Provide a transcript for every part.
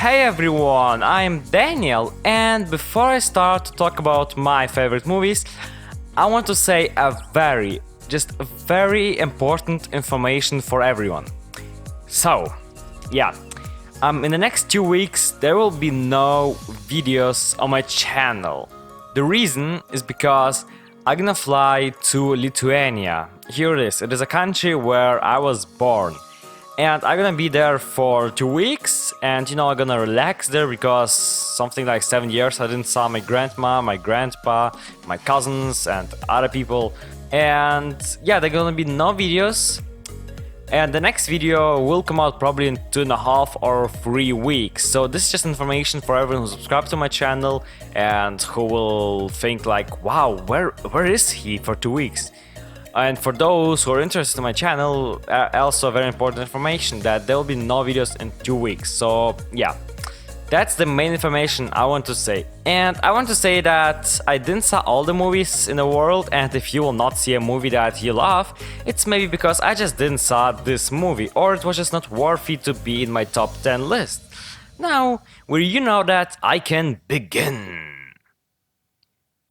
Hey everyone, I'm Daniel, and before I start to talk about my favorite movies, I want to say a very important information for everyone. So, in the next 2 weeks there will be no videos on my channel. The reason is because I'm gonna fly to Lithuania. Here it is. It is a country where I was born. And I'm gonna be there for 2 weeks, and I'm gonna relax there because something like 7 years I didn't saw my grandma, my grandpa, my cousins and other people. And yeah, there are gonna be no videos. And the next video will come out probably in 2.5 or 3 weeks. So this is just information for everyone who subscribed to my channel and who will think like, wow, where is he for 2 weeks? And for those who are interested in my channel, also very important information that there will be no videos in 2 weeks. So yeah, that's the main information I want to say. And I want to say that I didn't saw all the movies in the world, and if you will not see a movie that you love, it's maybe because I just didn't saw this movie, or it was just not worthy to be in my top 10 list. Now, will you know that I can begin?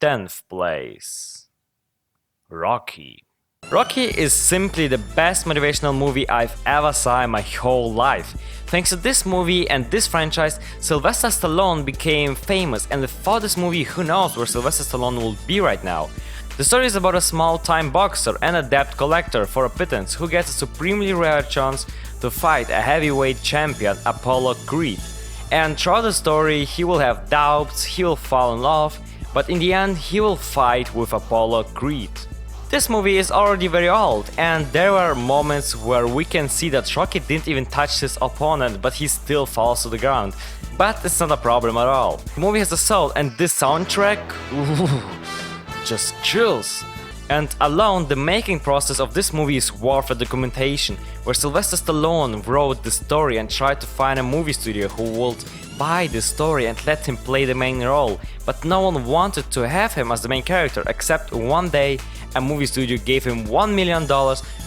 10th place. Rocky. Rocky is simply the best motivational movie I've ever saw in my whole life. Thanks to this movie and this franchise, Sylvester Stallone became famous, and without this movie, who knows where Sylvester Stallone will be right now. The story is about a small-time boxer and a debt collector for a pittance who gets a supremely rare chance to fight a heavyweight champion, Apollo Creed. And throughout the story, he will have doubts, he will fall in love, but in the end, he will fight with Apollo Creed. This movie is already very old, and there were moments where we can see that Rocky didn't even touch his opponent, but he still falls to the ground. But it's not a problem at all. The movie has a soul, and this soundtrack, just chills. And alone, the making process of this movie is worth a documentation, where Sylvester Stallone wrote the story and tried to find a movie studio who would buy the story and let him play the main role, but no one wanted to have him as the main character, except one day a movie studio gave him $1 million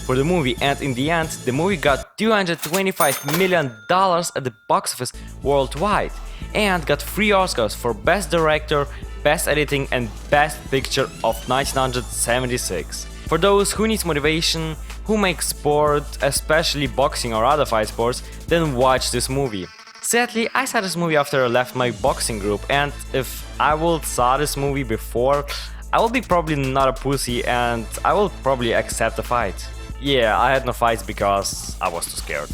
for the movie, and in the end the movie got $225 million at the box office worldwide, and got 3 Oscars for Best Director, Best Editing and Best Picture of 1976. For those who need motivation, who make sport, especially boxing or other fight sports, then watch this movie. Sadly, I saw this movie after I left my boxing group, and if I would saw this movie before, I will be probably not a pussy and I will probably accept the fight. Yeah, I had no fights because I was too scared.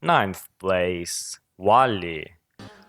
9th place. WALLE.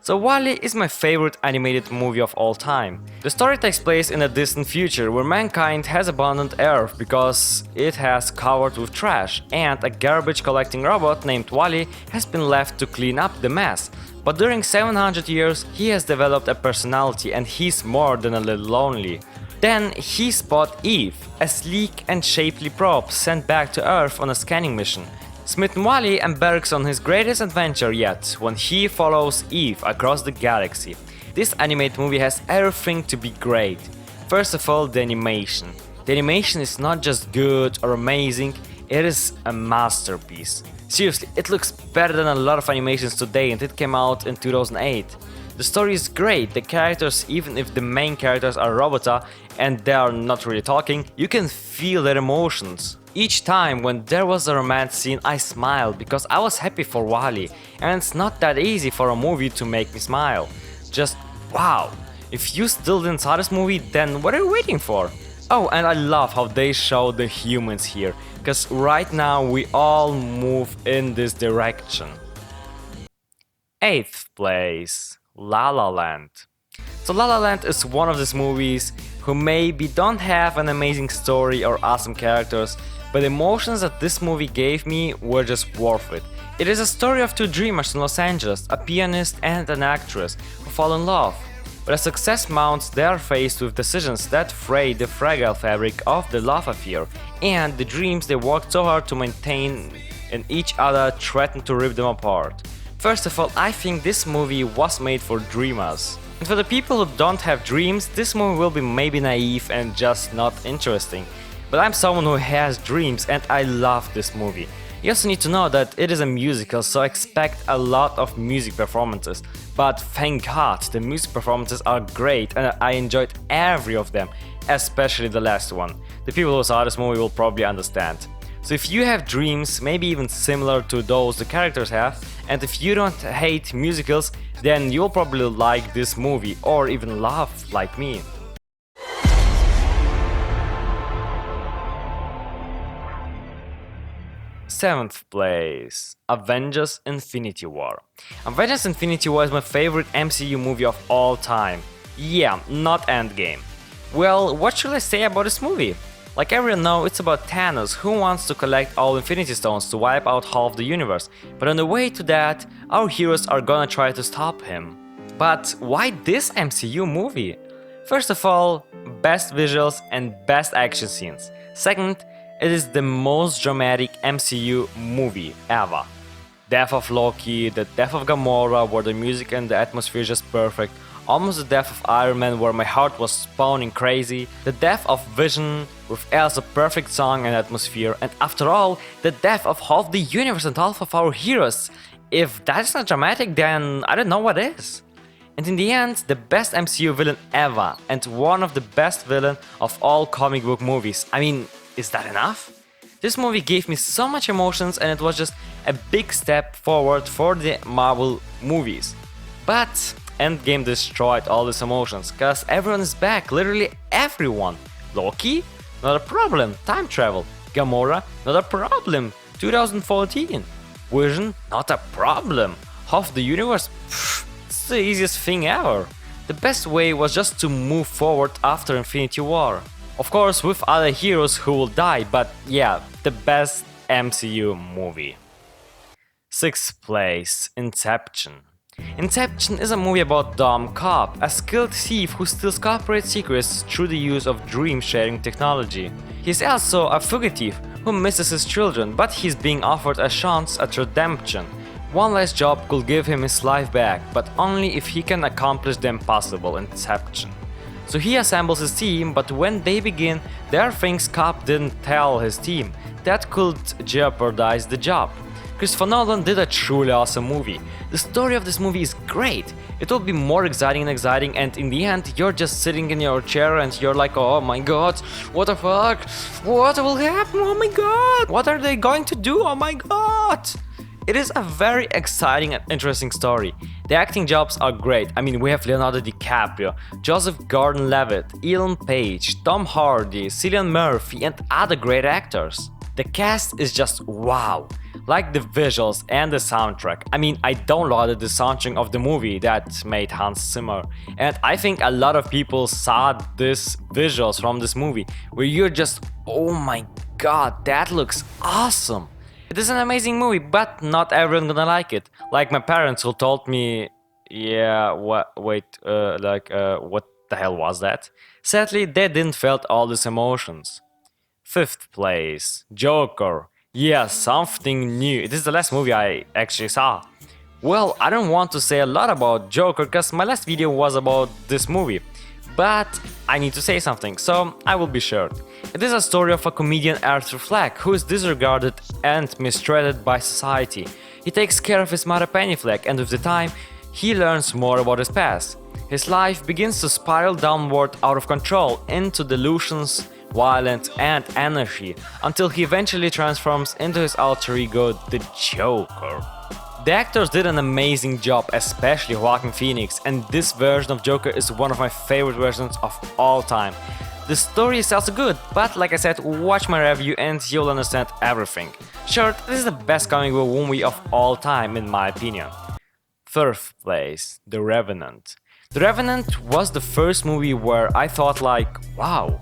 So WALLE is my favorite animated movie of all time. The story takes place in a distant future where mankind has abandoned Earth because it has covered with trash, and a garbage collecting robot named WALLE has been left to clean up the mess. But during 700 years he has developed a personality, and he's more than a little lonely. Then he spots Eve, a sleek and shapely probe sent back to Earth on a scanning mission. Smitten WALLE embarks on his greatest adventure yet when he follows Eve across the galaxy. This animated movie has everything to be great. First of all, the animation. The animation is not just good or amazing, it is a masterpiece. Seriously, it looks better than a lot of animations today, and it came out in 2008. The story is great, the characters, even if the main characters are robota and they are not really talking, you can feel their emotions. Each time when there was a romance scene, I smiled because I was happy for WALLE, and it's not that easy for a movie to make me smile. Just wow! If you still didn't saw this movie, then what are you waiting for? Oh, and I love how they show the humans here, because right now we all move in this direction. 8th place. La La Land. So La La Land is one of these movies who maybe don't have an amazing story or awesome characters, but the emotions that this movie gave me were just worth it. It is a story of 2 dreamers in Los Angeles, a pianist and an actress, who fall in love. But as success mounts, they are faced with decisions that fray the fragile fabric of the love affair, and the dreams they worked so hard to maintain in each other threaten to rip them apart. First of all, I think this movie was made for dreamers. And for the people who don't have dreams, this movie will be maybe naive and just not interesting. But I'm someone who has dreams, and I love this movie. You also need to know that it is a musical, so expect a lot of music performances. But thank God, the music performances are great and I enjoyed every of them, especially the last one. The people who saw this movie will probably understand. So if you have dreams, maybe even similar to those the characters have, and if you don't hate musicals, then you'll probably like this movie or even laugh like me. Seventh place, Avengers Infinity War. Avengers Infinity War is my favorite MCU movie of all time. Yeah, not Endgame. Well, what should I say about this movie? Like everyone knows, it's about Thanos, who wants to collect all Infinity Stones to wipe out half the universe, but on the way to that, our heroes are gonna try to stop him. But why this MCU movie? First of all, best visuals and best action scenes. Second, it is the most dramatic MCU movie ever. Death of Loki, the death of Gamora, where the music and the atmosphere is just perfect. Almost the death of Iron Man, where my heart was pounding crazy. The death of Vision, with also perfect song and atmosphere. And after all, the death of half the universe and half of our heroes. If that's not dramatic, then I don't know what is. And in the end, the best MCU villain ever, and one of the best villains of all comic book movies. I mean, is that enough? This movie gave me so much emotions and it was just a big step forward for the Marvel movies. But Endgame destroyed all these emotions, cause everyone is back, literally everyone. Loki? Not a problem, time travel. Gamora? Not a problem, 2014. Vision? Not a problem. Half the universe? Pfft, it's the easiest thing ever. The best way was just to move forward after Infinity War. Of course, with other heroes who will die, but yeah, the best MCU movie. Sixth place, Inception. Inception is a movie about Dom Cobb, a skilled thief who steals corporate secrets through the use of dream-sharing technology. He's also a fugitive who misses his children, but he's being offered a chance at redemption. One last job could give him his life back, but only if he can accomplish the impossible, Inception. So he assembles his team, but when they begin, there are things Cobb didn't tell his team that could jeopardize the job. Christopher Nolan did a truly awesome movie. The story of this movie is great. It will be more exciting and in the end you're just sitting in your chair and you're like, oh my god, what the fuck? What will happen? Oh my god! What are they going to do? Oh my god! It is a very exciting and interesting story. The acting jobs are great. I mean, we have Leonardo DiCaprio, Joseph Gordon-Levitt, Ellen Page, Tom Hardy, Cillian Murphy and other great actors. The cast is just wow. Like the visuals and the soundtrack. I mean, I downloaded the soundtrack of the movie that made Hans Zimmer. And I think a lot of people saw these visuals from this movie where you're just, oh my god, that looks awesome. It is an amazing movie, but not everyone gonna like it. Like my parents who told me, yeah, what the hell was that? Sadly, they didn't felt all these emotions. Fifth place, Joker. Yeah, something new. It is the last movie I actually saw. Well, I don't want to say a lot about Joker, cause my last video was about this movie. But I need to say something, so I will be short. It is a story of a comedian Arthur Fleck who is disregarded and mistreated by society. He takes care of his mother Penny Fleck and with the time, he learns more about his past. His life begins to spiral downward out of control into delusions, violence and anarchy until he eventually transforms into his alter ego, the Joker. The actors did an amazing job, especially Joaquin Phoenix, and this version of Joker is one of my favorite versions of all time. The story is also good, but like I said, watch my review and you'll understand everything. Sure, this is the best comic book movie of all time in my opinion. Third place, The Revenant. The Revenant was the first movie where I thought like, wow,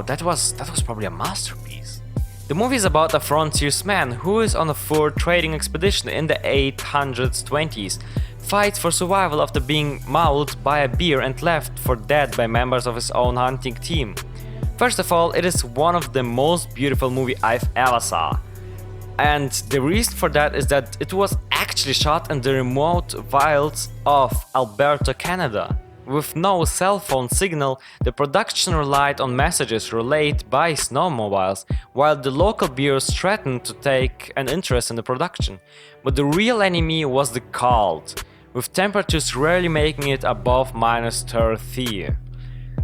that was probably a masterpiece. The movie is about a frontiersman who is on a fur trading expedition in the 820s, fights for survival after being mauled by a bear and left for dead by members of his own hunting team. First of all, it is one of the most beautiful movies I've ever saw. And the reason for that is that it was actually shot in the remote wilds of Alberta, Canada, With no cell phone signal, the production relied on messages relayed by snowmobiles, while the local bureaus threatened to take an interest in the production. But the real enemy was the cold, with temperatures rarely making it above -30.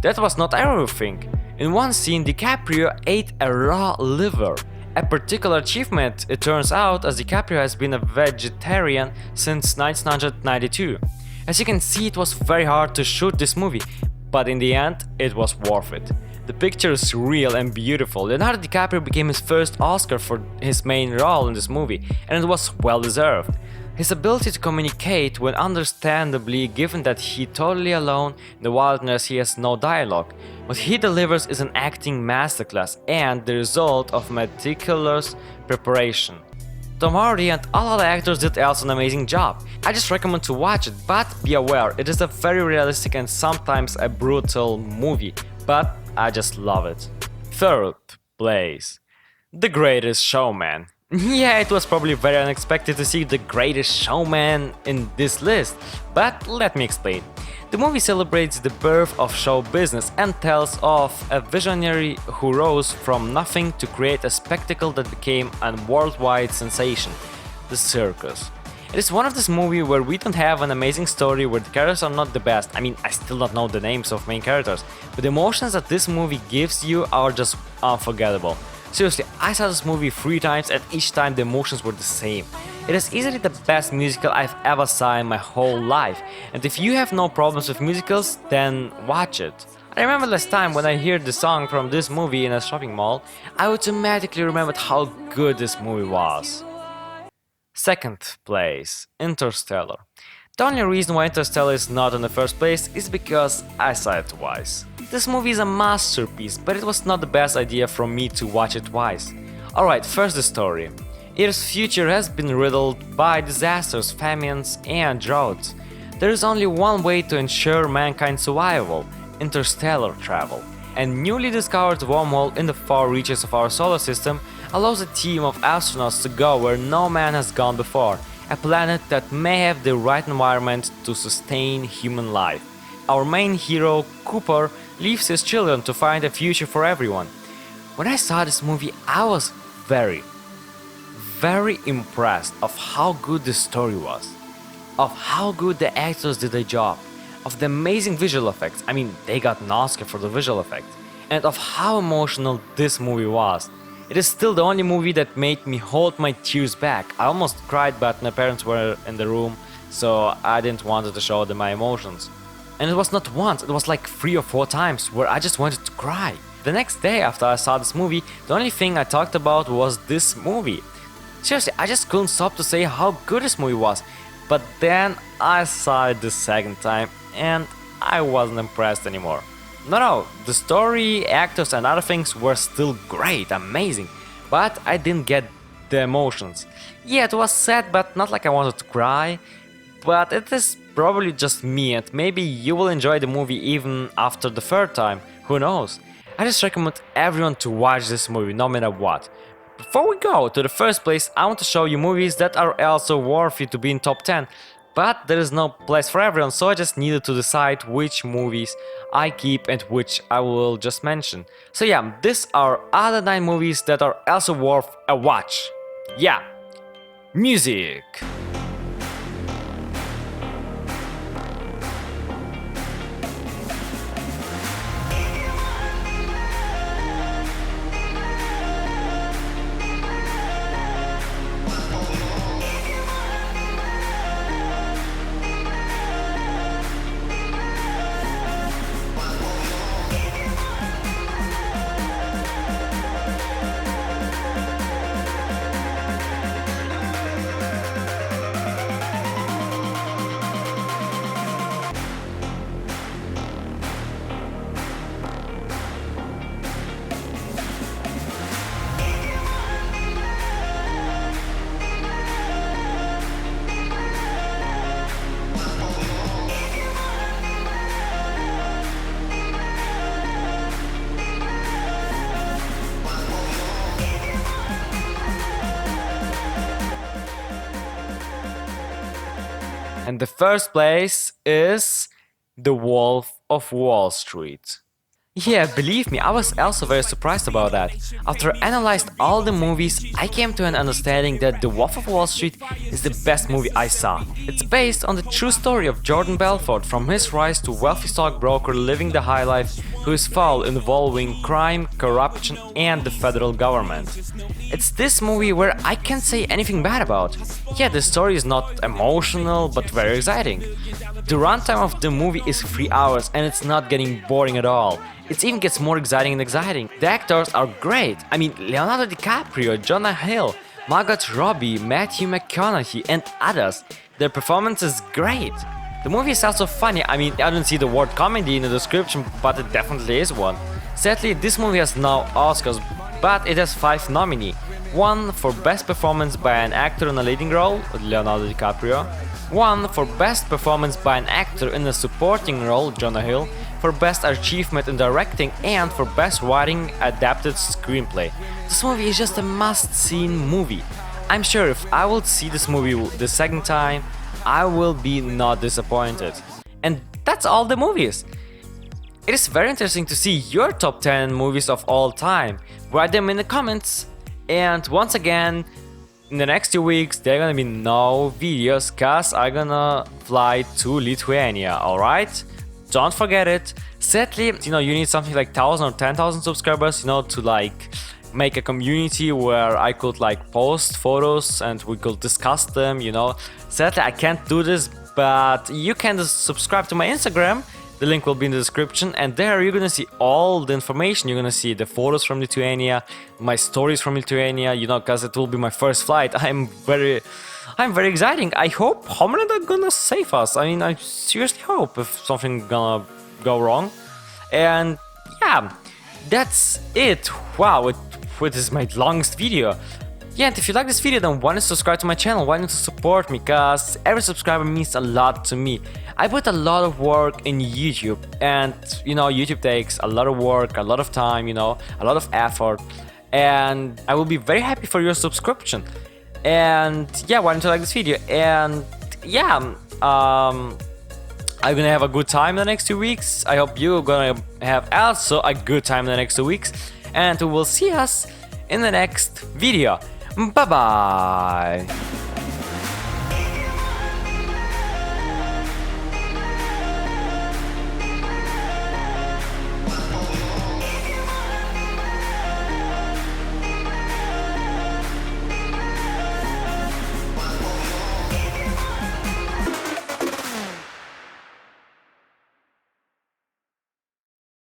That was not everything. In one scene, DiCaprio ate a raw liver. A particular achievement, it turns out, as DiCaprio has been a vegetarian since 1992. As you can see, it was very hard to shoot this movie, but in the end, it was worth it. The picture is real and beautiful. Leonardo DiCaprio became his first Oscar for his main role in this movie, and it was well deserved. His ability to communicate when understandably, given that he totally alone in the wilderness, he has no dialogue. What he delivers is an acting masterclass and the result of meticulous preparation. Tom Hardy and all other actors did also an amazing job. I just recommend to watch it, but be aware, it is a very realistic and sometimes a brutal movie, but I just love it. Third place, The Greatest Showman. Yeah, it was probably very unexpected to see The Greatest Showman in this list, but let me explain. The movie celebrates the birth of show business and tells of a visionary who rose from nothing to create a spectacle that became a worldwide sensation, the circus. It is one of these movies where we don't have an amazing story, where the characters are not the best. I mean, I still don't know the names of main characters, but the emotions that this movie gives you are just unforgettable. Seriously, I saw this movie 3 times and each time the emotions were the same. It is easily the best musical I've ever saw in my whole life, and if you have no problems with musicals, then watch it. I remember last time when I heard the song from this movie in a shopping mall, I automatically remembered how good this movie was. Second place, Interstellar. The only reason why Interstellar is not in the first place is because I saw it twice. This movie is a masterpiece, but it was not the best idea for me to watch it twice. Alright, first the story. Earth's future has been riddled by disasters, famines, and droughts. There is only one way to ensure mankind's survival: interstellar travel. A newly discovered wormhole in the far reaches of our solar system allows a team of astronauts to go where no man has gone before, a planet that may have the right environment to sustain human life. Our main hero, Cooper, leaves his children to find a future for everyone. When I saw this movie, I was very impressed of how good the story was, of how good the actors did their job, of the amazing visual effects. I mean, they got an Oscar for the visual effects, and of how emotional this movie was. It is still the only movie that made me hold my tears back. I almost cried, but my parents were in the room, so I didn't want to show them my emotions. And it was not once, it was like 3 or 4 times where I just wanted to cry. The next day after I saw this movie, the only thing I talked about was this movie. Seriously, I just couldn't stop to say how good this movie was. But then I saw it the second time and I wasn't impressed anymore. No, the story, actors and other things were still great, amazing, but I didn't get the emotions. Yeah, it was sad, but not like I wanted to cry. But it is probably just me, and maybe you will enjoy the movie even after the 3rd time, who knows. I just recommend everyone to watch this movie, no matter what. Before we go to the first place, I want to show you movies that are also worthy to be in top 10. But there is no place for everyone, so I just needed to decide which movies I keep and which I will just mention. So yeah, these are other 9 movies that are also worth a watch. Yeah, music. And the first place is The Wolf of Wall Street. Yeah, believe me, I was also very surprised about that. After I analyzed all the movies, I came to an understanding that The Wolf of Wall Street is the best movie I saw. It's based on the true story of Jordan Belfort, from his rise to wealthy stockbroker living the high life to his fall involving crime, corruption and the federal government. It's this movie where I can't say anything bad about. Yeah, the story is not emotional, but very exciting. The runtime of the movie is 3 hours and it's not getting boring at all. It even gets more exciting and exciting. The actors are great. I mean, Leonardo DiCaprio, Jonah Hill, Margot Robbie, Matthew McConaughey and others. Their performance is great. The movie is also funny. I mean, I don't see the word comedy in the description, but it definitely is one. Sadly, this movie has no Oscars, but it has 5 nominees. 1 for Best Performance by an Actor in a Leading Role, Leonardo DiCaprio. 1 for Best Performance by an Actor in a Supporting Role, Jonah Hill. For Best Achievement in Directing and for Best Writing Adapted Screenplay. This movie is just a must-see movie. I'm sure if I will see this movie the second time, I will be not disappointed. And that's all the movies. It is very interesting to see your top 10 movies of all time. Write them in the comments. And once again, in the next 2 weeks, there are gonna be no videos cause I'm gonna fly to Lithuania, alright? Don't forget it. Sadly, you need something like 1,000 or 10,000 subscribers, to like make a community where I could like post photos and we could discuss them, Sadly, I can't do this, but you can just subscribe to my Instagram. The link will be in the description, and there you're gonna see all the information. You're gonna see the photos from Lithuania, my stories from Lithuania, because it will be my first flight. I'm very exciting. I hope Homeland are gonna save us. I mean, I seriously hope if something gonna go wrong. And yeah, that's it. Wow, it is my longest video. Yeah, and if you like this video, then why not subscribe to my channel? Why not support me? Cause every subscriber means a lot to me. I put a lot of work in YouTube, and YouTube takes a lot of work, a lot of time, a lot of effort, and I will be very happy for your subscription. And yeah, why don't you like this video? And yeah, I'm gonna have a good time in the next 2 weeks. I hope you're gonna have also a good time in the next 2 weeks, and we will see us in the next video. Bye bye.